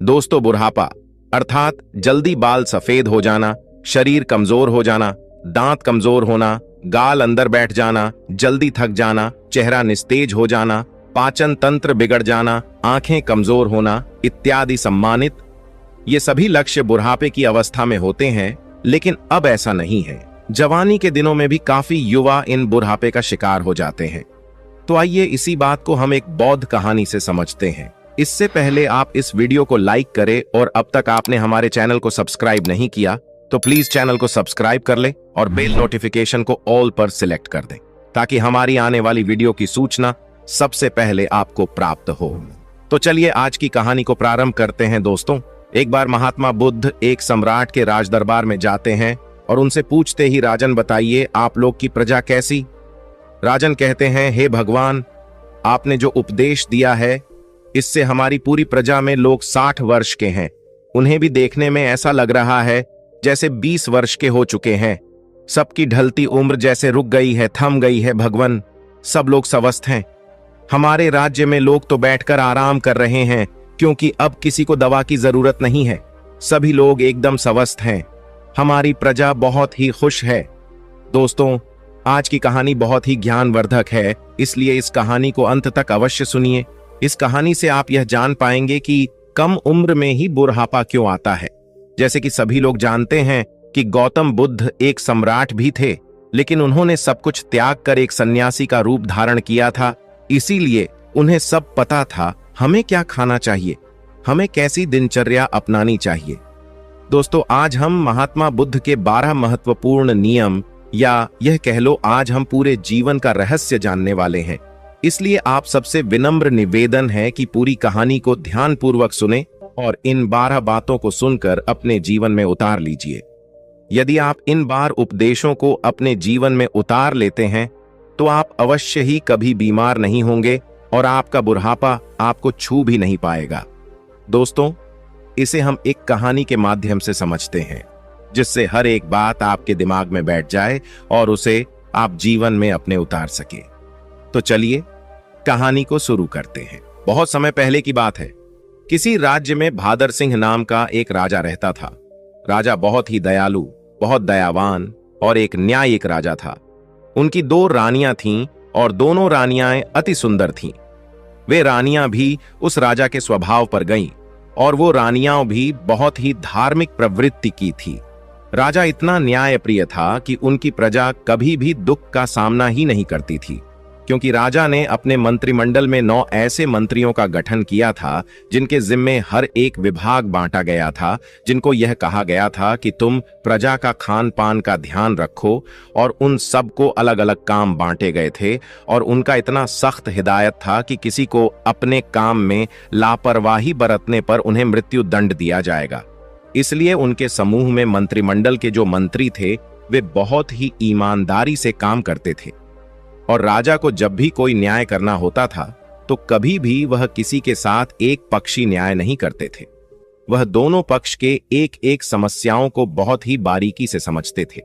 दोस्तों, बुढ़ापा अर्थात जल्दी बाल सफेद हो जाना, शरीर कमजोर हो जाना, दांत कमजोर होना, गाल अंदर बैठ जाना, जल्दी थक जाना, चेहरा निस्तेज हो जाना, पाचन तंत्र बिगड़ जाना, आंखें कमजोर होना इत्यादि सम्मानित ये सभी लक्ष्य बुढ़ापे की अवस्था में होते हैं। लेकिन अब ऐसा नहीं है। जवानी के दिनों में भी काफी युवा इन बुढ़ापे का शिकार हो जाते हैं। तो आइए इसी बात को हम एक बौद्ध कहानी से समझते हैं। इससे पहले आप इस वीडियो को लाइक करें और अब तक आपने हमारे चैनल को सब्सक्राइब नहीं किया तो प्लीज चैनल को सब्सक्राइब कर लें और बेल नोटिफिकेशन को ऑल पर सिलेक्ट कर दें ताकि हमारी आने वाली वीडियो की सूचना सबसे पहले आपको प्राप्त हो। तो चलिए आज की कहानी को प्रारंभ करते हैं। दोस्तों, एक बार महात्मा बुद्ध एक सम्राट के राजदरबार में जाते हैं और उनसे पूछते ही, राजन बताइए आप लोग की प्रजा कैसी? राजन कहते हैं, हे भगवान, आपने जो उपदेश दिया है इससे हमारी पूरी प्रजा में लोग 60 वर्ष के हैं। उन्हें भी देखने में ऐसा लग रहा है जैसे 20 वर्ष के हो चुके हैं। सबकी ढलती उम्र जैसे रुक गई है, थम गई है। भगवान, सब लोग स्वस्थ हैं। हमारे राज्य में लोग तो बैठकर आराम कर रहे हैं क्योंकि अब किसी को दवा की जरूरत नहीं है। सभी लोग एकदम स्वस्थ हैं। हमारी प्रजा बहुत ही खुश है। दोस्तों, आज की कहानी बहुत ही ज्ञानवर्धक है, इसलिए इस कहानी को अंत तक अवश्य सुनिए। इस कहानी से आप यह जान पाएंगे कि कम उम्र में ही बुढ़ापा क्यों आता है। जैसे कि सभी लोग जानते हैं कि गौतम बुद्ध एक सम्राट भी थे, लेकिन उन्होंने सब कुछ त्याग कर एक सन्यासी का रूप धारण किया था। इसीलिए उन्हें सब पता था हमें क्या खाना चाहिए, हमें कैसी दिनचर्या अपनानी चाहिए। दोस्तों, आज हम महात्मा बुद्ध के 12 महत्वपूर्ण नियम या यह कह लो आज हम पूरे जीवन का रहस्य जानने वाले हैं। इसलिए आप सबसे विनम्र निवेदन है कि पूरी कहानी को ध्यानपूर्वक सुने और इन 12 बातों को सुनकर अपने जीवन में उतार लीजिए। यदि आप इन 12 उपदेशों को अपने जीवन में उतार लेते हैं तो आप अवश्य ही कभी बीमार नहीं होंगे और आपका बुढ़ापा आपको छू भी नहीं पाएगा। दोस्तों, इसे हम एक कहानी के माध्यम से समझते हैं जिससे हर एक बात आपके दिमाग में बैठ जाए और उसे आप जीवन में अपने उतार सके। तो चलिए कहानी को शुरू करते हैं। बहुत समय पहले की बात है। किसी राज्य में भादर सिंह नाम का एक राजा रहता था। राजा बहुत ही दयालु, बहुत दयावान और एक न्यायिक राजा था। उनकी 2 रानियां थीं और दोनों रानियां अति सुंदर थीं। वे रानियां भी उस राजा के स्वभाव पर गईं और वो रानियां भी बहुत ही धार्मिक प्रवृत्ति की थी। राजा इतना न्यायप्रिय था कि उनकी प्रजा कभी भी दुख का सामना ही नहीं करती थी, क्योंकि राजा ने अपने मंत्रिमंडल में 9 ऐसे मंत्रियों का गठन किया था जिनके जिम्मे हर एक विभाग बांटा गया था, जिनको यह कहा गया था कि तुम प्रजा का खान पान का ध्यान रखो। और उन सबको अलग अलग काम बांटे गए थे और उनका इतना सख्त हिदायत था कि किसी को अपने काम में लापरवाही बरतने पर उन्हें मृत्यु दंड दिया जाएगा। इसलिए उनके समूह में मंत्रिमंडल के जो मंत्री थे वे बहुत ही ईमानदारी से काम करते थे और राजा को जब भी कोई न्याय करना होता था तो कभी भी वह किसी के साथ एक पक्षी न्याय नहीं करते थे। वह दोनों पक्ष के एक एक समस्याओं को बहुत ही बारीकी से समझते थे।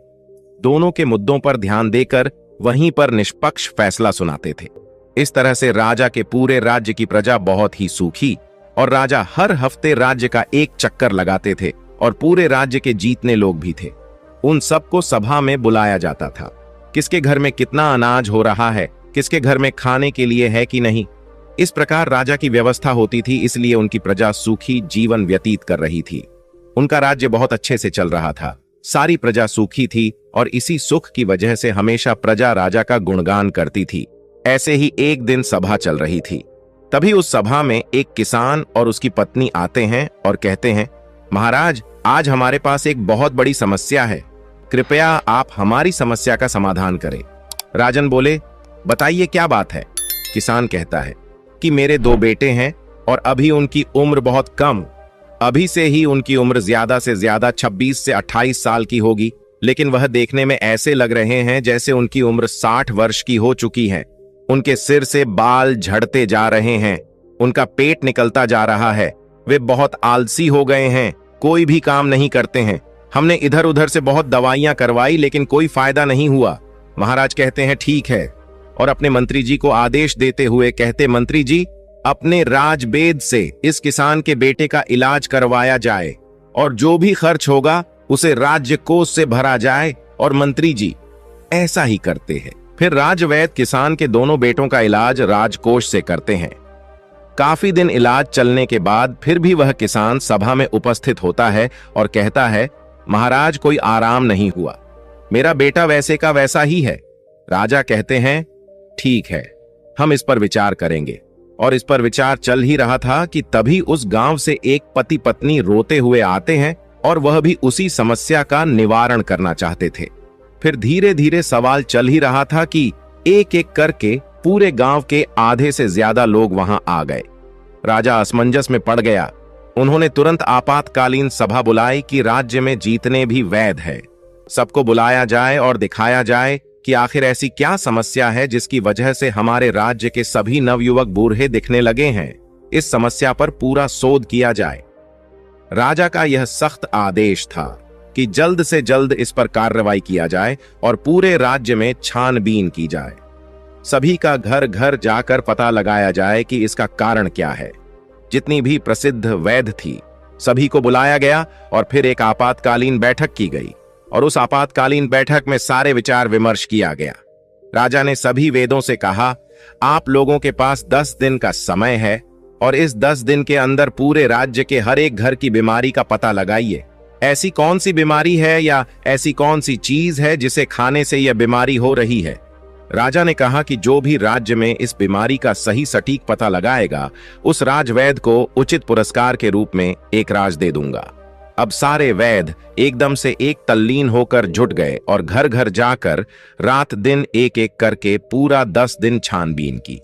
दोनों के मुद्दों पर ध्यान देकर वहीं पर निष्पक्ष फैसला सुनाते थे। इस तरह से राजा के पूरे राज्य की प्रजा बहुत ही सूखी और राजा हर हफ्ते राज्य का एक चक्कर लगाते थे और पूरे राज्य के जीतने लोग भी थे। उन सबको सभा में बुलाया जाता था। किसके घर में कितना अनाज हो रहा है, किसके घर में खाने के लिए है कि नहीं, इस प्रकार राजा की व्यवस्था होती थी। इसलिए उनकी प्रजा सुखी जीवन व्यतीत कर रही थी। उनका राज्य बहुत अच्छे से चल रहा था। सारी प्रजा सुखी थी और इसी सुख की वजह से हमेशा प्रजा राजा का गुणगान करती थी। ऐसे ही एक दिन सभा चल रही थी। तभी उस सभा में एक किसान और उसकी पत्नी आते हैं और कहते हैं, महाराज, आज हमारे पास एक बहुत बड़ी समस्या है। कृपया आप हमारी समस्या का समाधान करें। राजन बोले, बताइए क्या बात है। किसान कहता है कि मेरे 2 बेटे हैं और अभी उनकी उम्र बहुत कम, अभी से ही उनकी उम्र ज्यादा से ज्यादा 26 से 28 साल की होगी, लेकिन वह देखने में ऐसे लग रहे हैं जैसे उनकी उम्र 60 वर्ष की हो चुकी है। उनके सिर से बाल झड़ते जा रहे हैं, उनका पेट निकलता जा रहा है, वे बहुत आलसी हो गए हैं, कोई भी काम नहीं करते हैं। हमने इधर उधर से बहुत दवाइयां करवाई लेकिन कोई फायदा नहीं हुआ। महाराज कहते हैं ठीक है और अपने मंत्री जी को आदेश देते हुए कहते, मंत्री जी अपने राजवेद से इस किसान के बेटे का इलाज करवाया जाए और जो भी खर्च होगा उसे राज्य कोष से भरा जाए। और मंत्री जी ऐसा ही करते हैं। फिर राजवैद्य किसान के दोनों बेटों का इलाज राजकोष से करते हैं। काफी दिन इलाज चलने के बाद फिर भी वह किसान सभा में उपस्थित होता है और कहता है, महाराज कोई आराम नहीं हुआ, मेरा बेटा वैसे का वैसा ही है। राजा कहते हैं, ठीक है, हम इस पर विचार करेंगे। और इस पर विचार चल ही रहा था कि तभी उस गांव से एक पति पत्नी रोते हुए आते हैं और वह भी उसी समस्या का निवारण करना चाहते थे। फिर धीरे धीरे सवाल चल ही रहा था कि एक एक करके पूरे गांव के आधे से ज्यादा लोग वहां आ गए। राजा असमंजस में पड़ गया। उन्होंने तुरंत आपातकालीन सभा बुलाई कि राज्य में जीतने भी वैध है, सबको बुलाया जाए और दिखाया जाए कि आखिर ऐसी क्या समस्या है जिसकी वजह से हमारे राज्य के सभी नवयुवक बूढ़े दिखने लगे हैं। इस समस्या पर पूरा शोध किया जाए। राजा का यह सख्त आदेश था कि जल्द से जल्द इस पर कार्रवाई किया जाए और पूरे राज्य में छानबीन की जाए। सभी का घर घर जाकर पता लगाया जाए कि इसका कारण क्या है। जितनी भी प्रसिद्ध वैद्य थी सभी को बुलाया गया और फिर एक आपातकालीन बैठक की गई और उस आपातकालीन बैठक में सारे विचार विमर्श किया गया। राजा ने सभी वेदों से कहा, आप लोगों के पास 10 दिन का समय है और इस 10 दिन के अंदर पूरे राज्य के हर एक घर की बीमारी का पता लगाइए। ऐसी कौन सी बीमारी है या ऐसी कौन सी चीज है जिसे खाने से यह बीमारी हो रही है। राजा ने कहा कि जो भी राज्य में इस बीमारी का सही सटीक पता लगाएगा उस राजवैद्य को उचित पुरस्कार के रूप में एक राज दे दूंगा। अब सारे वैद्य एकदम से एक तल्लीन होकर जुट गए और घर घर जाकर रात दिन एक एक करके पूरा 10 दिन छानबीन की।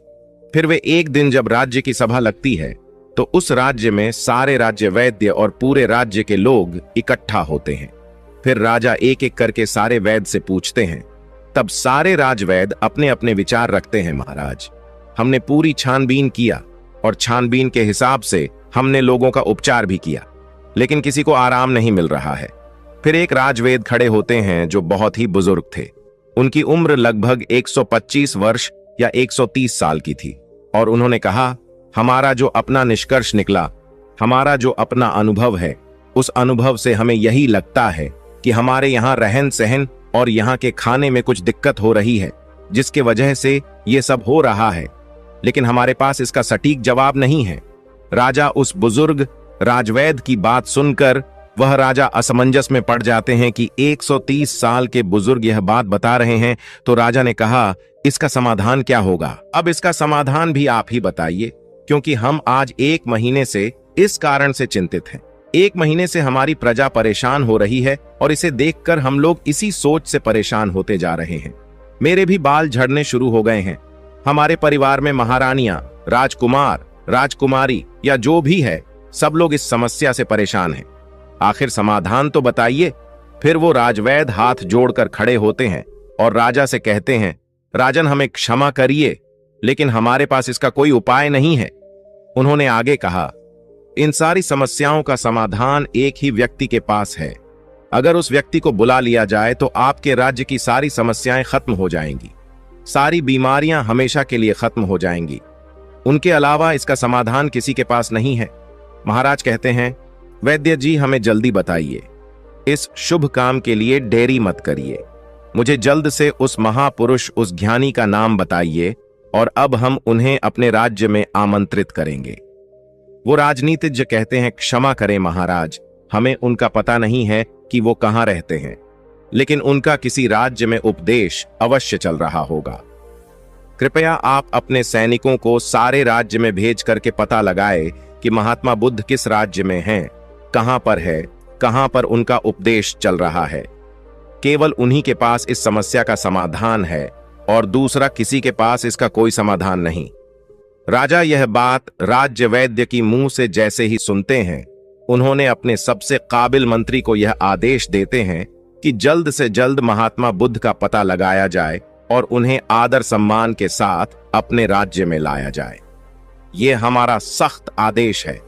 फिर वे एक दिन जब राज्य की सभा लगती है तो उस राज्य में सारे राज्य वैद्य और पूरे राज्य के लोग इकट्ठा होते हैं। फिर राजा एक एक करके सारे वैद्य से पूछते हैं। तब सारे राजवैद्य अपने अपने विचार रखते हैं, महाराज हमने पूरी छानबीन किया और छानबीन के हिसाब से हमने लोगों का उपचार भी किया, लेकिन किसी को आराम नहीं मिल रहा है। फिर एक राजवेद खड़े होते हैं जो बहुत ही बुजुर्ग थे। उनकी उम्र लगभग 125 वर्ष या 130 साल की थी और उन्होंने कहा, हमारा जो अपना निष्कर्ष निकला, हमारा जो अपना अनुभव है, उस अनुभव से हमें यही लगता है कि हमारे यहाँ रहन सहन और यहाँ के खाने में कुछ दिक्कत हो रही है जिसके वजह से ये सब हो रहा है, लेकिन हमारे पास इसका सटीक जवाब नहीं है। राजा उस बुजुर्ग राजवैद्य की बात सुनकर वह राजा असमंजस में पड़ जाते हैं कि 130 साल के बुजुर्ग यह बात बता रहे हैं। तो राजा ने कहा, इसका समाधान क्या होगा? अब इसका समाधान भी आप ही बताइए, क्योंकि हम आज 1 महीने से इस कारण से चिंतित हैं। 1 महीने से हमारी प्रजा परेशान हो रही है और इसे देखकर हम लोग इसी सोच से परेशान होते जा रहे हैं। मेरे भी बाल झड़ने शुरू हो गए हैं। हमारे परिवार में महारानियां, राजकुमार, राजकुमारी या जो भी है, सब लोग इस समस्या से परेशान हैं। आखिर समाधान तो बताइए। फिर वो राजवैद्य हाथ जोड़कर खड़े होते हैं और राजा से कहते हैं, राजन हमें क्षमा करिए, लेकिन हमारे पास इसका कोई उपाय नहीं है। उन्होंने आगे कहा, इन सारी समस्याओं का समाधान एक ही व्यक्ति के पास है। अगर उस व्यक्ति को बुला लिया जाए तो आपके राज्य की सारी समस्याएं खत्म हो जाएंगी, सारी बीमारियां हमेशा के लिए खत्म हो जाएंगी। उनके अलावा इसका समाधान किसी के पास नहीं है। महाराज कहते हैं, वैद्य जी हमें जल्दी बताइए, इस शुभ काम के लिए देरी मत करिए। मुझे जल्द से उस महापुरुष, उस ज्ञानी का नाम बताइए और अब हम उन्हें अपने राज्य में आमंत्रित करेंगे। वो राजनीतिज्ञ कहते हैं, क्षमा करें महाराज, हमें उनका पता नहीं है कि वो कहां रहते हैं, लेकिन उनका किसी राज्य में उपदेश अवश्य चल रहा होगा। कृपया आप अपने सैनिकों को सारे राज्य में भेज करके पता लगाए कि महात्मा बुद्ध किस राज्य में हैं, कहां पर है, कहां पर उनका उपदेश चल रहा है। केवल उन्हीं के पास इस समस्या का समाधान है और दूसरा किसी के पास इसका कोई समाधान नहीं। राजा यह बात राज्य वैद्य की मुंह से जैसे ही सुनते हैं, उन्होंने अपने सबसे काबिल मंत्री को यह आदेश देते हैं कि जल्द से जल्द महात्मा बुद्ध का पता लगाया जाए और उन्हें आदर सम्मान के साथ अपने राज्य में लाया जाए। यह हमारा सख्त आदेश है।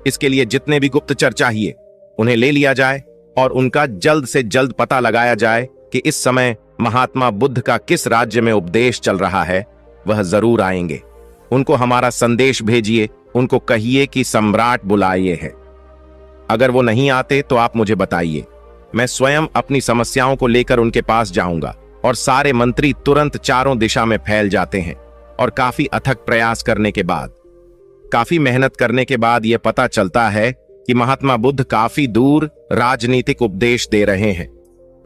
इसके लिए जितने भी गुप्तचर चाहिए उन्हें ले लिया जाए और उनका जल्द से जल्द पता लगाया जाए कि इस समय महात्मा बुद्ध का किस राज्य में उपदेश चल रहा है। वह जरूर आएंगे। उनको हमारा संदेश भेजिए, उनको कहिए कि सम्राट बुलाए है। अगर वो नहीं आते तो आप मुझे बताइए, मैं स्वयं अपनी समस्याओं को लेकर उनके पास जाऊंगा। और सारे मंत्री तुरंत चारों दिशा में फैल जाते हैं और काफी अथक प्रयास करने के बाद, काफी मेहनत करने के बाद यह पता चलता है कि महात्मा बुद्ध काफी दूर राजनीतिक उपदेश दे रहे हैं।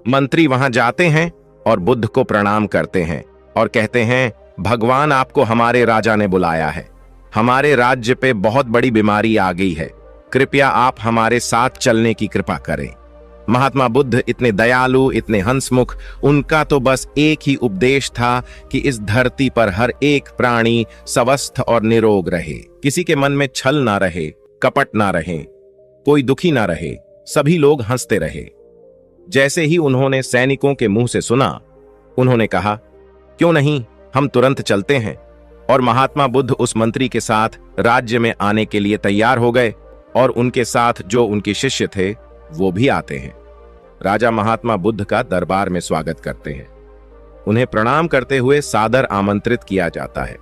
मंत्री वहां जाते हैं और बुद्ध को प्रणाम करते हैं और कहते हैं, भगवान आपको हमारे राजा ने बुलाया है। हमारे राज्य पे बहुत बड़ी बीमारी आ गई है, कृपया आप हमारे साथ चलने की कृपा करें। महात्मा बुद्ध इतने दयालु, इतने हंसमुख, उनका तो बस एक ही उपदेश था कि इस धरती पर हर एक प्राणी स्वस्थ और निरोग रहे, किसी के मन में छल ना रहे, कपट ना रहे, कोई दुखी ना रहे, सभी लोग हंसते रहे। जैसे ही उन्होंने सैनिकों के मुंह से सुना, उन्होंने कहा, क्यों नहीं, हम तुरंत चलते हैं। और महात्मा बुद्ध उस मंत्री के साथ राज्य में आने के लिए तैयार हो गए और उनके साथ जो उनके शिष्य थे वो भी आते हैं। राजा महात्मा बुद्ध का दरबार में स्वागत करते हैं। उन्हें प्रणाम करते हुए सादर आमंत्रित किया जाता है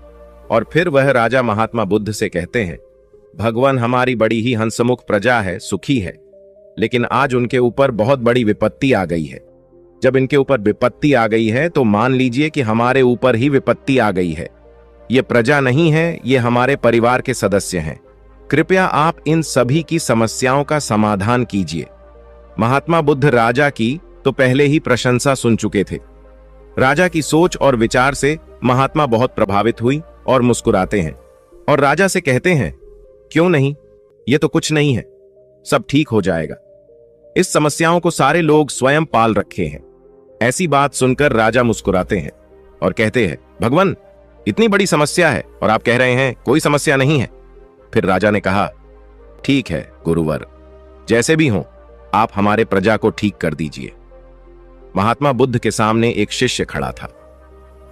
और फिर वह राजा महात्मा बुद्ध से कहते हैं, भगवान हमारी बड़ी ही हंसमुख प्रजा है, सुखी है, लेकिन आज उनके ऊपर बहुत बड़ी विपत्ति आ गई है। जब इनके ऊपर विपत्ति आ गई है तो मान लीजिए कि हमारे ऊपर ही विपत्ति आ गई है। ये प्रजा नहीं है, ये हमारे परिवार के सदस्य हैं। कृपया आप इन सभी की समस्याओं का समाधान कीजिए। महात्मा बुद्ध राजा की तो पहले ही प्रशंसा सुन चुके थे। राजा की सोच और विचार से महात्मा बहुत प्रभावित हुई और मुस्कुराते हैं और राजा से कहते हैं, क्यों नहीं, ये तो कुछ नहीं है, सब ठीक हो जाएगा। इस समस्याओं को सारे लोग स्वयं पाल रखे हैं। ऐसी बात सुनकर राजा मुस्कुराते हैं और कहते हैं, भगवान इतनी बड़ी समस्या है और आप कह रहे हैं कोई समस्या नहीं है। फिर राजा ने कहा, ठीक है गुरुवर, जैसे भी हो आप हमारे प्रजा को ठीक कर दीजिए। महात्मा बुद्ध के सामने एक शिष्य खड़ा था।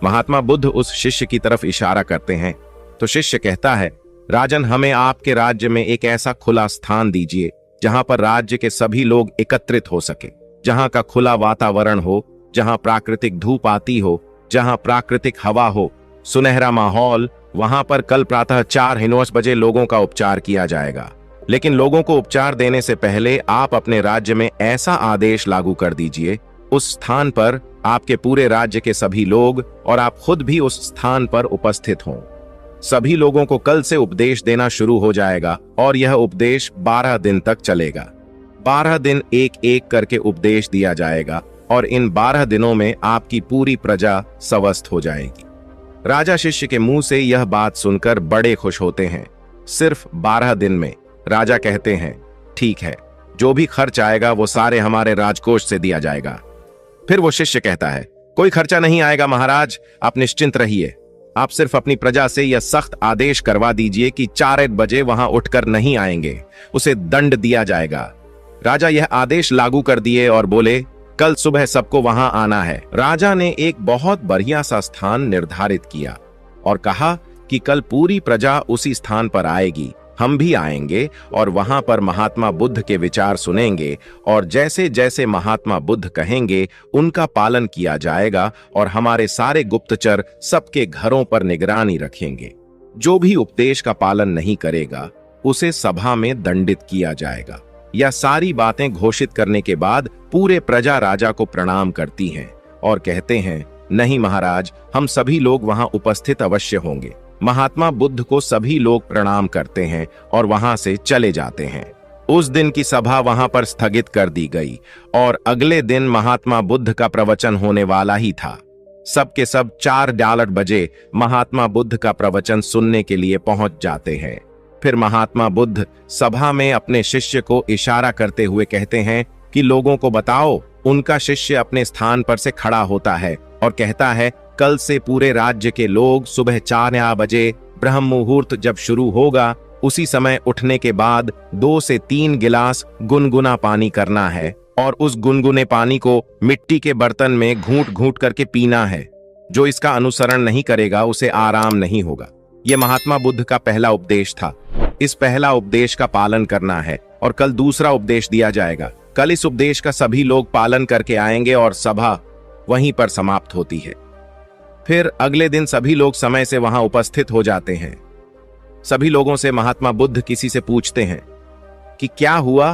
महात्मा बुद्ध उस शिष्य की तरफ इशारा करते हैं तो शिष्य कहता है, राजन हमें आपके राज्य में एक ऐसा खुला स्थान दीजिए जहां पर राज्य के सभी लोग एकत्रित हो सके, जहां का खुला वातावरण हो, जहां प्राकृतिक धूप आती हो, जहां प्राकृतिक हवा हो, सुनहरा माहौल। वहां पर कल प्रातः 4:09 बजे लोगों का उपचार किया जाएगा। लेकिन लोगों को उपचार देने से पहले आप अपने राज्य में ऐसा आदेश लागू कर दीजिए, उस स्थान पर आपके पूरे राज्य के सभी लोग और आप खुद भी उस स्थान पर उपस्थित हों। सभी लोगों को कल से उपदेश देना शुरू हो जाएगा और यह उपदेश 12 दिन तक चलेगा। 12 दिन एक एक करके उपदेश दिया जाएगा और इन 12 दिनों में आपकी पूरी प्रजा स्वस्थ हो जाएगी। राजा शिष्य के मुंह से यह बात सुनकर बड़े खुश होते हैं। सिर्फ 12 दिन में राजा कहते हैं, ठीक है, जो भी खर्च आएगा वो सारे हमारे राजकोष से दिया जाएगा। फिर वो शिष्य कहता है, कोई खर्चा नहीं आएगा महाराज, आप निश्चिंत रहिए। आप सिर्फ अपनी प्रजा से यह सख्त आदेश करवा दीजिए कि 4 बजे वहां उठकर नहीं आएंगे, उसे दंड दिया जाएगा। राजा यह आदेश लागू कर दिए और बोले, कल सुबह सबको वहां आना है। राजा ने एक बहुत बढ़िया सा स्थान निर्धारित किया और कहा कि कल पूरी प्रजा उसी स्थान पर आएगी, हम भी आएंगे और वहां पर महात्मा बुद्ध के विचार सुनेंगे और जैसे जैसे महात्मा बुद्ध कहेंगे उनका पालन किया जाएगा और हमारे सारे गुप्तचर सबके घरों पर निगरानी रखेंगे। जो भी उपदेश का पालन नहीं करेगा उसे सभा में दंडित किया जाएगा। यह सारी बातें घोषित करने के बाद पूरे प्रजा राजा को प्रणाम करती हैं और कहते हैं, नहीं महाराज, हम सभी लोग वहां उपस्थित अवश्य होंगे। महात्मा बुद्ध को सभी लोग प्रणाम करते हैं और वहां से चले जाते हैं। उस दिन की सभा वहां पर स्थगित कर दी गई और अगले दिन महात्मा बुद्ध का प्रवचन होने वाला ही था। सबके सब 4 बजे महात्मा बुद्ध का प्रवचन सुनने के लिए पहुंच जाते हैं। फिर महात्मा बुद्ध सभा में अपने शिष्य को इशारा करते हुए कहते हैं कि लोगों को बताओ। उनका शिष्य अपने स्थान पर से खड़ा होता है और कहता है, कल से पूरे राज्य के लोग सुबह 4 बजे ब्रह्म मुहूर्त जब शुरू होगा उसी समय उठने के बाद 2 से 3 गिलास गुनगुना पानी करना है और उस गुनगुने पानी को मिट्टी के बर्तन में घूंट घूंट करके पीना है। जो इसका अनुसरण नहीं करेगा उसे आराम नहीं होगा। यह महात्मा बुद्ध का पहला उपदेश था। इस पहला उपदेश का पालन करना है और कल दूसरा उपदेश दिया जाएगा। कल इस उपदेश का सभी लोग पालन करके आएंगे और सभा वहीं पर समाप्त होती है। फिर अगले दिन सभी लोग समय से वहां उपस्थित हो जाते हैं। सभी लोगों से महात्मा बुद्ध किसी से पूछते हैं कि क्या हुआ,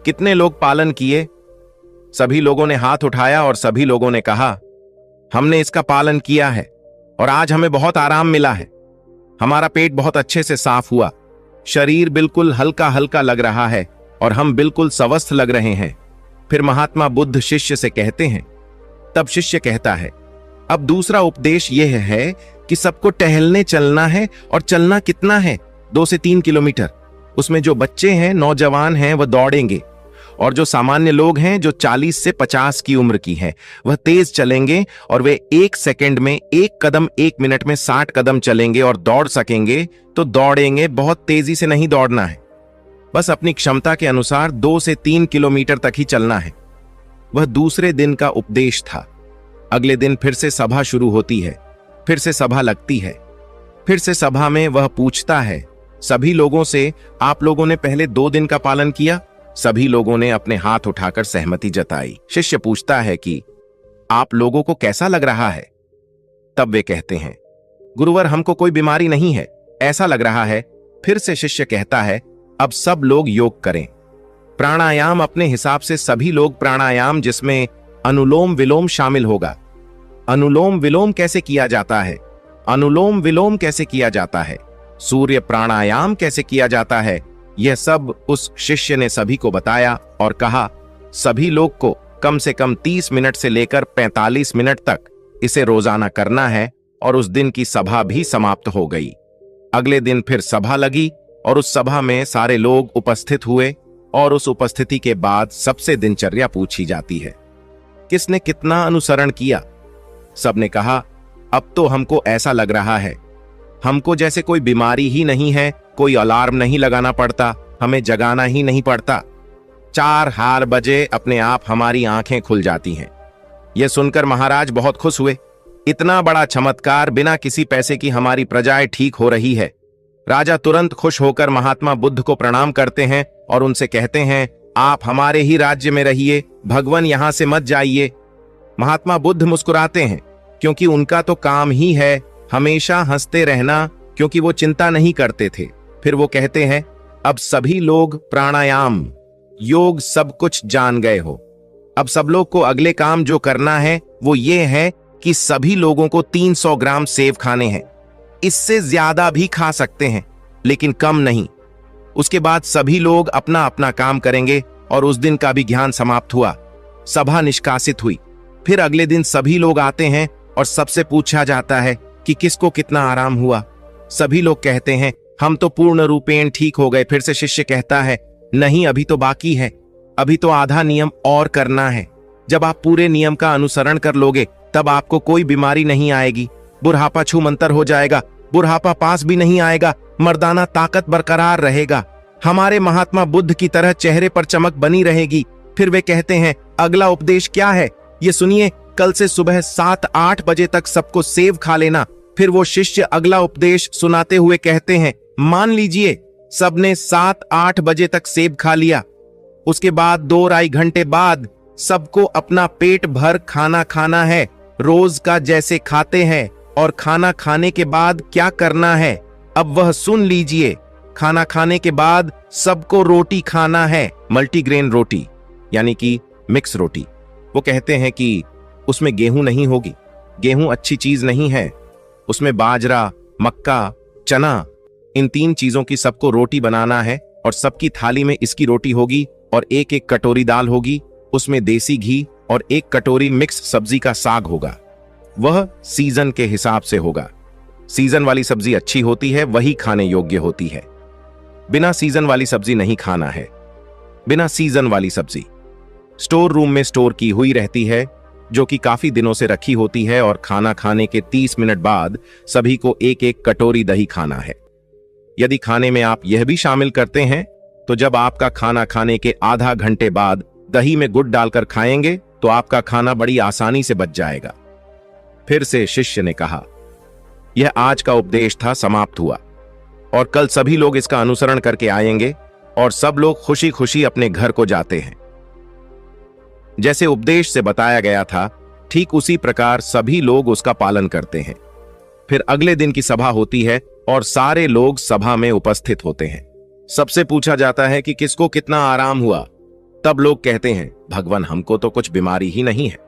कितने लोग पालन किए। सभी लोगों ने हाथ उठाया और सभी लोगों ने कहा, हमने इसका पालन किया है और आज हमें बहुत आराम मिला है। हमारा पेट बहुत अच्छे से साफ हुआ, शरीर बिल्कुल हल्का हल्का लग रहा है और हम बिल्कुल स्वस्थ लग रहे हैं। फिर महात्मा बुद्ध शिष्य से कहते हैं, तब शिष्य कहता है, अब दूसरा उपदेश यह है कि सबको टहलने चलना है और चलना कितना है, 2 से 3 किलोमीटर। उसमें जो बच्चे हैं, नौजवान हैं, वह दौड़ेंगे और जो सामान्य लोग हैं, जो 40 से 50 की उम्र की हैं, वह तेज चलेंगे और वे 1 सेकंड में 1 कदम 1 मिनट में 60 कदम चलेंगे और दौड़ सकेंगे तो दौड़ेंगे। बहुत तेजी से नहीं दौड़ना है, बस अपनी क्षमता के अनुसार 2 से 3 किलोमीटर तक ही चलना है। वह दूसरे दिन का उपदेश था। अगले दिन फिर से सभा शुरू होती है, फिर से सभा लगती है। फिर से सभा में वह पूछता है सभी लोगों से, आप लोगों ने पहले 2 दिन का पालन किया? सभी लोगों ने अपने हाथ उठाकर सहमति जताई। शिष्य पूछता है कि आप लोगों को कैसा लग रहा है? तब वे कहते हैं, गुरुवर, हमको कोई बीमारी नहीं है, ऐसा लग रहा है। फिर से शिष्य कहता है, अब सब लोग योग करें। प्राणायाम अपने हिसाब से सभी लोग प्राणायाम, जिसमें अनुलोम विलोम शामिल होगा। अनुलोम विलोम कैसे किया जाता है? अनुलोम विलोम कैसे किया जाता है? सूर्य प्राणायाम कैसे किया जाता है? यह सब उस शिष्य ने सभी को बताया और कहा, सभी लोग को कम से कम 30 मिनट से लेकर 45 मिनट तक इसे रोजाना करना है। और उस दिन की सभा भी समाप्त हो गई। अगले दिन फिर सभा लगी और उस सभा में सारे लोग उपस्थित हुए और उस उपस्थिति के बाद सबसे दिनचर्या पूछी जाती है, किसने कितना अनुसरण किया? सबने कहा, अब तो हमको ऐसा लग रहा है हमको जैसे कोई बीमारी ही नहीं है, कोई अलार्म नहीं लगाना पड़ता, हमें जगाना ही नहीं पड़ता। 4 बजे अपने आप हमारी आंखें खुल जाती हैं। यह सुनकर महाराज बहुत खुश हुए। इतना बड़ा चमत्कार, बिना किसी पैसे की हमारी प्रजाएं ठीक हो रही है। राजा तुरंत खुश होकर महात्मा बुद्ध को प्रणाम करते हैं और उनसे कहते हैं, आप हमारे ही राज्य में रहिए, भगवान यहां से मत जाइए। महात्मा बुद्ध मुस्कुराते हैं क्योंकि उनका तो काम ही है हमेशा हंसते रहना, क्योंकि वो चिंता नहीं करते थे। फिर वो कहते हैं, अब सभी लोग प्राणायाम, योग सब कुछ जान गए हो। अब सब लोग को अगले काम जो करना है वो ये है कि सभी लोगों को 300 ग्राम सेब खाने हैं। इससे ज्यादा भी खा सकते हैं लेकिन कम नहीं। उसके बाद सभी लोग अपना अपना काम करेंगे और उस दिन का भी ज्ञान समाप्त हुआ। सभा निष्कासित हुई। फिर अगले दिन सभी लोग आते हैं और सबसे पूछा जाता है कि किसको कितना आराम हुआ। सभी लोग कहते हैं, हम तो पूर्ण रूपेण ठीक हो गए। फिर से शिष्य कहता है, नहीं, अभी तो बाकी है, अभी तो आधा नियम और करना है। जब आप पूरे नियम का अनुसरण कर लोगे तब आपको कोई बीमारी नहीं आएगी, बुढ़ापा छूमंतर हो जाएगा, बुढ़ापा पास भी नहीं आएगा, मर्दाना ताकत बरकरार रहेगा, हमारे महात्मा बुद्ध की तरह चेहरे पर चमक बनी रहेगी। फिर वे कहते हैं, अगला उपदेश क्या है? ये सुनिए, कल से सुबह 7-8 बजे तक सबको सेब खा लेना। फिर वो शिष्य अगला उपदेश सुनाते हुए कहते हैं, मान लीजिए सबने 7-8 बजे तक सेब खा लिया। उसके बाद 2-2.5 घंटे बाद सबको अपना पेट भर खाना खाना है, रोज का जैसे खाते हैं। और खाना खाने के बाद क्या करना है, अब वह सुन लीजिए। खाना खाने के बाद सबको रोटी खाना है, मल्टीग्रेन रोटी, यानी कि मिक्स रोटी। वो कहते हैं कि उसमें गेहूं नहीं होगी, गेहूं अच्छी चीज नहीं है, उसमें बाजरा, मक्का, चना, इन 3 चीजों की सबको रोटी बनाना है और सबकी थाली में इसकी रोटी होगी और 1-1 कटोरी दाल होगी, उसमें देसी घी और 1 कटोरी मिक्स सब्जी का साग होगा। वह सीजन के हिसाब से होगा। सीजन वाली सब्जी अच्छी होती है, वही खाने योग्य होती है। बिना सीजन वाली सब्जी नहीं खाना है। बिना सीजन वाली सब्जी स्टोर रूम में स्टोर की हुई रहती है, जो कि काफी दिनों से रखी होती है। और खाना खाने के 30 मिनट बाद सभी को 1-1 कटोरी दही खाना है। यदि खाने में आप यह भी शामिल करते हैं तो जब आपका खाना खाने के आधा घंटे बाद दही में गुड़ डालकर खाएंगे तो आपका खाना बड़ी आसानी से बच जाएगा। फिर से शिष्य ने कहा, यह आज का उपदेश था, समाप्त हुआ और कल सभी लोग इसका अनुसरण करके आएंगे और सब लोग खुशी खुशी अपने घर को जाते हैं। जैसे उपदेश से बताया गया था ठीक उसी प्रकार सभी लोग उसका पालन करते हैं। फिर अगले दिन की सभा होती है और सारे लोग सभा में उपस्थित होते हैं। सबसे पूछा जाता है कि किसको कितना आराम हुआ। तब लोग कहते हैं, भगवान, हमको तो कुछ बीमारी ही नहीं है,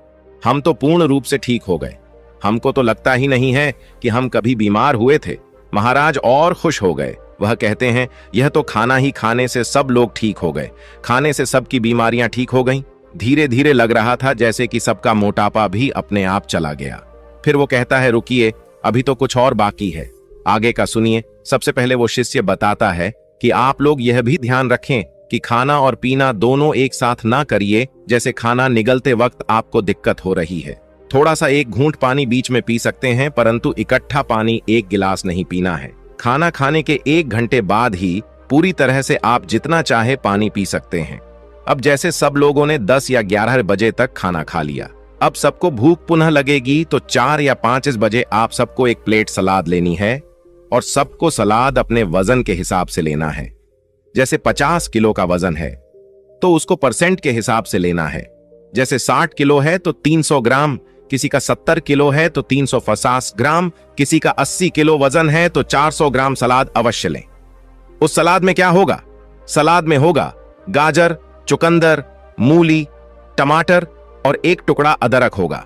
हम तो पूर्ण रूप से ठीक हो गए, हमको तो लगता ही नहीं है कि हम कभी बीमार हुए थे। महाराज और खुश हो गए। वह कहते हैं, यह तो खाना ही खाने से सब लोग ठीक हो गए, खाने से सबकी बीमारियां ठीक हो गईं। धीरे धीरे लग रहा था जैसे कि सबका मोटापा भी अपने आप चला गया। फिर वो कहता है, रुकिए, अभी तो कुछ और बाकी है, आगे का सुनिए। सबसे पहले वो शिष्य बताता है कि आप लोग यह भी ध्यान रखें कि खाना और पीना दोनों एक साथ ना करिए। जैसे खाना निगलते वक्त आपको दिक्कत हो रही है, थोड़ा सा एक घूंट पानी बीच में पी सकते हैं, परंतु इकट्ठा पानी एक गिलास नहीं पीना है। खाना खाने के 1 घंटे बाद ही पूरी तरह से आप जितना चाहे पानी पी सकते हैं। अब जैसे सब लोगों ने 10 या 11 बजे तक खाना खा लिया, अब सबको भूख पुनः लगेगी तो 4 या 5 बजे आप सबको एक प्लेट सलाद लेनी है और सबको सलाद अपने वजन के हिसाब से लेना है। जैसे 50 किलो का वजन है तो उसको परसेंट के हिसाब से लेना है। जैसे 60 किलो है तो 300 ग्राम, किसी का 70 किलो है तो 350 ग्राम, किसी का 80 किलो वजन है तो 400 ग्राम सलाद अवश्य लें। उस सलाद में क्या होगा? सलाद में होगा गाजर, चुकंदर, मूली, टमाटर और 1 टुकड़ा अदरक होगा।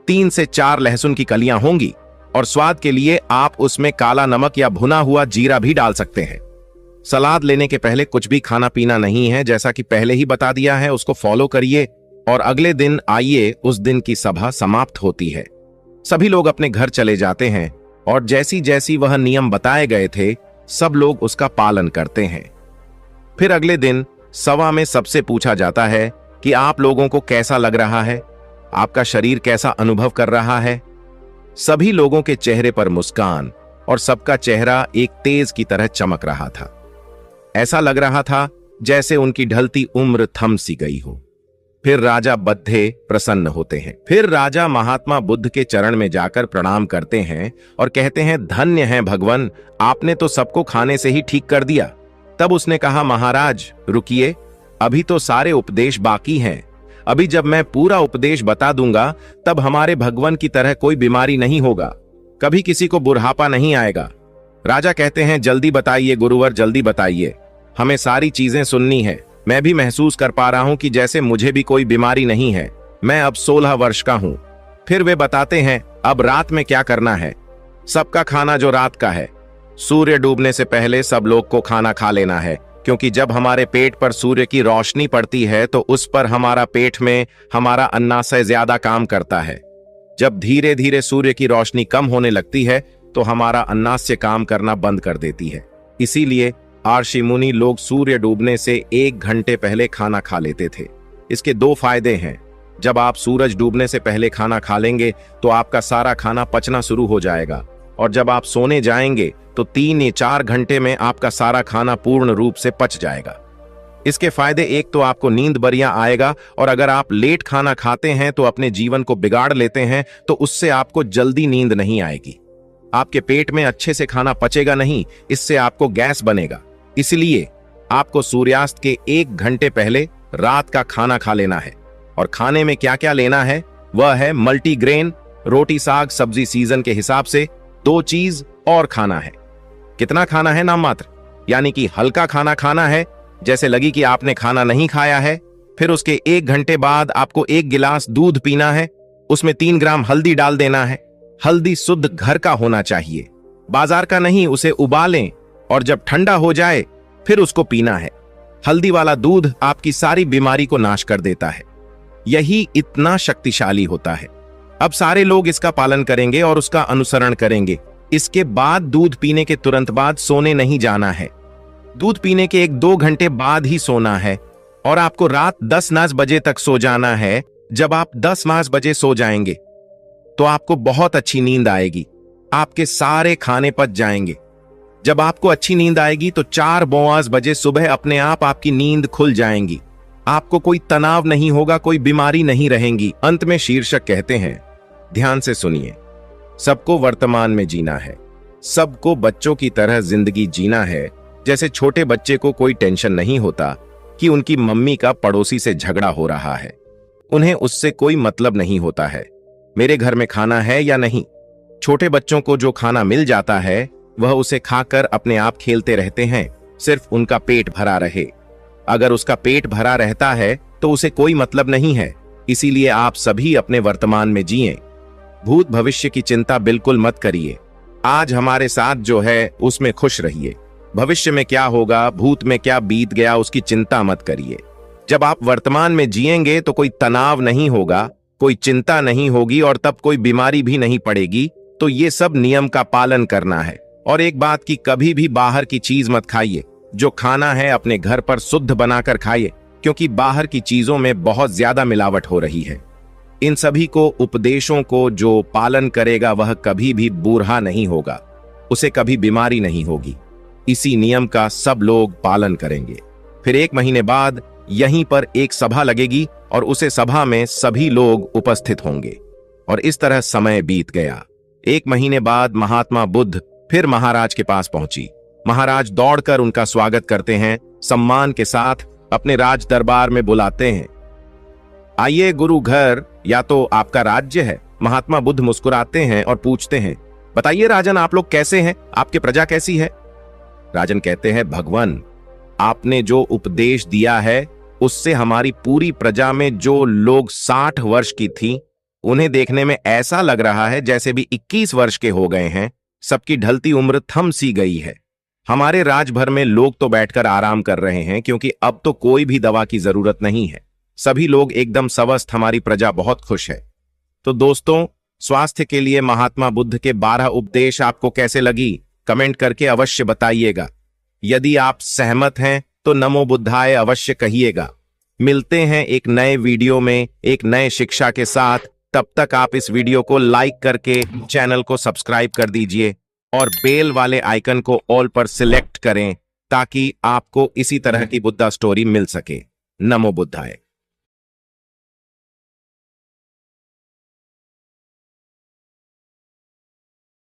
3 से 4 लहसुन की कलियां होंगी और स्वाद के लिए आप उसमें काला नमक या भुना हुआ जीरा भी डाल सकते हैं। सलाद लेने के पहले कुछ भी खाना पीना नहीं है, जैसा कि पहले ही बता दिया है। उसको फॉलो करिए और अगले दिन आइए। उस दिन की सभा समाप्त होती है, सभी लोग अपने घर चले जाते हैं और जैसी जैसी वह नियम बताए गए थे सब लोग उसका पालन करते हैं। फिर अगले दिन सभा में सबसे पूछा जाता है कि आप लोगों को कैसा लग रहा है, आपका शरीर कैसा अनुभव कर रहा है। सभी लोगों के चेहरे पर मुस्कान और सबका चेहरा एक तेज की तरह चमक रहा था। ऐसा लग रहा था जैसे उनकी ढलती उम्र थम सी गई हो। फिर राजा बद्धे प्रसन्न होते हैं। फिर राजा महात्मा बुद्ध के चरण में जाकर प्रणाम करते हैं और कहते हैं, धन्य है भगवान, आपने तो सबको खाने से ही ठीक कर दिया। तब उसने कहा, महाराज रुकिए, अभी तो सारे उपदेश बाकी हैं। अभी जब मैं पूरा उपदेश बता दूंगा तब हमारे भगवान की तरह कोई बीमारी नहीं होगा, कभी किसी को बुढ़ापा नहीं आएगा। राजा कहते हैं, जल्दी बताइए गुरुवर, जल्दी बताइए, हमें सारी चीजें सुननी है। मैं भी महसूस कर पा रहा हूं कि जैसे मुझे भी कोई बीमारी नहीं है। मैं अब 16 वर्ष का हूं। फिर वे बताते हैं, अब रात में क्या करना है। सबका खाना जो रात का है, सूर्य डूबने से पहले सब लोग को खाना खा लेना है, क्योंकि जब हमारे पेट पर सूर्य की रोशनी पड़ती है तो उस पर हमारा पेट में हमारा अन्नाशय ज्यादा काम करता है। जब धीरे धीरे सूर्य की रोशनी कम होने लगती है तो हमारा अन्नाशय काम करना बंद कर देती है। इसीलिए आर्षि मुनि लोग सूर्य डूबने से 1 घंटे पहले खाना खा लेते थे। इसके 2 फायदे हैं। जब आप सूरज डूबने से पहले खाना खा लेंगे तो आपका सारा खाना पचना शुरू हो जाएगा, और जब आप सोने जाएंगे तो 3 या 4 घंटे में आपका सारा खाना पूर्ण रूप से पच जाएगा। इसके फायदे, एक तो आपको नींद बढ़िया आएगा, और अगर आप लेट खाना खाते हैं तो अपने जीवन को बिगाड़ लेते हैं तो उससे आपको जल्दी नींद नहीं आएगी। आपके पेट में अच्छे से खाना पचेगा नहीं, इससे आपको गैस बनेगा। इसलिए आपको सूर्यास्त के 1 घंटे पहले रात का खाना खा लेना है। और खाने में क्या क्या लेना है वह है मल्टीग्रेन, रोटी साग सब्जी सीजन के हिसाब से 2 चीज और खाना है। कितना खाना है? नाम मात्र, यानी कि हल्का खाना खाना है, जैसे लगी कि आपने खाना नहीं खाया है। फिर उसके 1 घंटे बाद आपको 1 गिलास दूध पीना है, उसमें 3 ग्राम हल्दी डाल देना है। हल्दी शुद्ध घर का होना चाहिए, बाजार का नहीं। उसे उबालें और जब ठंडा हो जाए फिर उसको पीना है। हल्दी वाला दूध आपकी सारी बीमारी को नाश कर देता है। यही इतना शक्तिशाली होता है। अब सारे लोग इसका पालन करेंगे और उसका अनुसरण करेंगे। इसके बाद दूध पीने के तुरंत बाद सोने नहीं जाना है। दूध पीने के 1-2 घंटे बाद ही सोना है, और आपको रात 10-9 बजे तक सो जाना है। जब आप 10-9 बजे सो जाएंगे तो आपको बहुत अच्छी नींद आएगी, आपके सारे खाने पच जाएंगे। जब आपको अच्छी नींद आएगी तो 4-5 बजे सुबह अपने आप आपकी नींद खुल जाएंगी। आपको कोई तनाव नहीं होगा, कोई बीमारी नहीं रहेंगी। अंत में शीर्षक कहते हैं, ध्यान से सुनिए, सबको वर्तमान में जीना है, सबको बच्चों की तरह जिंदगी जीना है। जैसे छोटे बच्चे को कोई टेंशन नहीं होता कि उनकी मम्मी का पड़ोसी से झगड़ा हो रहा है, उन्हें उससे कोई मतलब नहीं होता है। मेरे घर में खाना है या नहीं। छोटे बच्चों को जो खाना मिल जाता है वह उसे खाकर अपने आप खेलते रहते हैं, सिर्फ उनका पेट भरा रहे। अगर उसका पेट भरा रहता है तो उसे कोई मतलब नहीं है। इसीलिए आप सभी अपने वर्तमान में जिएं। भूत भविष्य की चिंता बिल्कुल मत करिए। आज हमारे साथ जो है उसमें खुश रहिए। भविष्य में क्या होगा, भूत में क्या बीत गया, उसकी चिंता मत करिए। जब आप वर्तमान में जिएंगे तो कोई तनाव नहीं होगा, कोई चिंता नहीं होगी और तब कोई बीमारी भी नहीं पड़ेगी। तो ये सब नियम का पालन करना है। और एक बात की, कभी भी बाहर की चीज मत खाइए। जो खाना है अपने घर पर शुद्ध बनाकर खाइए, क्योंकि बाहर की चीजों में बहुत ज्यादा मिलावट हो रही है। इन सभी को उपदेशों को जो पालन करेगा वह कभी भी बूढ़ा नहीं होगा, उसे कभी बीमारी नहीं होगी। इसी नियम का सब लोग पालन करेंगे। फिर 1 महीने बाद यहीं पर एक सभा लगेगी और उसे सभा में सभी लोग उपस्थित होंगे। और इस तरह समय बीत गया। 1 महीने बाद महात्मा बुद्ध फिर महाराज के पास पहुंची। महाराज दौड़कर उनका स्वागत करते हैं, सम्मान के साथ अपने राज दरबार में बुलाते हैं। आइए गुरु घर, या तो आपका राज्य है। महात्मा बुद्ध मुस्कुराते हैं और पूछते हैं, बताइए राजन, आप लोग कैसे हैं, आपकी प्रजा कैसी है। राजन कहते हैं, भगवान, आपने जो उपदेश दिया है उससे हमारी पूरी प्रजा में जो लोग 60 वर्ष की थी, उन्हें देखने में ऐसा लग रहा है जैसे भी 21 वर्ष के हो गए हैं। सबकी ढलती उम्र थम सी गई है। हमारे राज भर में लोग तो बैठकर आराम कर रहे हैं, क्योंकि अब तो कोई भी दवा की जरूरत नहीं है। सभी लोग एकदम स्वस्थ, हमारी प्रजा बहुत खुश है। तो दोस्तों, स्वास्थ्य के लिए महात्मा बुद्ध के 12 उपदेश आपको कैसे लगी, कमेंट करके अवश्य बताइएगा। यदि आप सहमत हैं तो नमो बुद्धाय अवश्य कहिएगा। मिलते हैं एक नए वीडियो में एक नए शिक्षा के साथ। तब तक आप इस वीडियो को लाइक करके चैनल को सब्सक्राइब कर दीजिए और बेल वाले आइकन को ऑल पर सिलेक्ट करें, ताकि आपको इसी तरह की बुद्धा स्टोरी मिल सके। नमो बुद्धाय।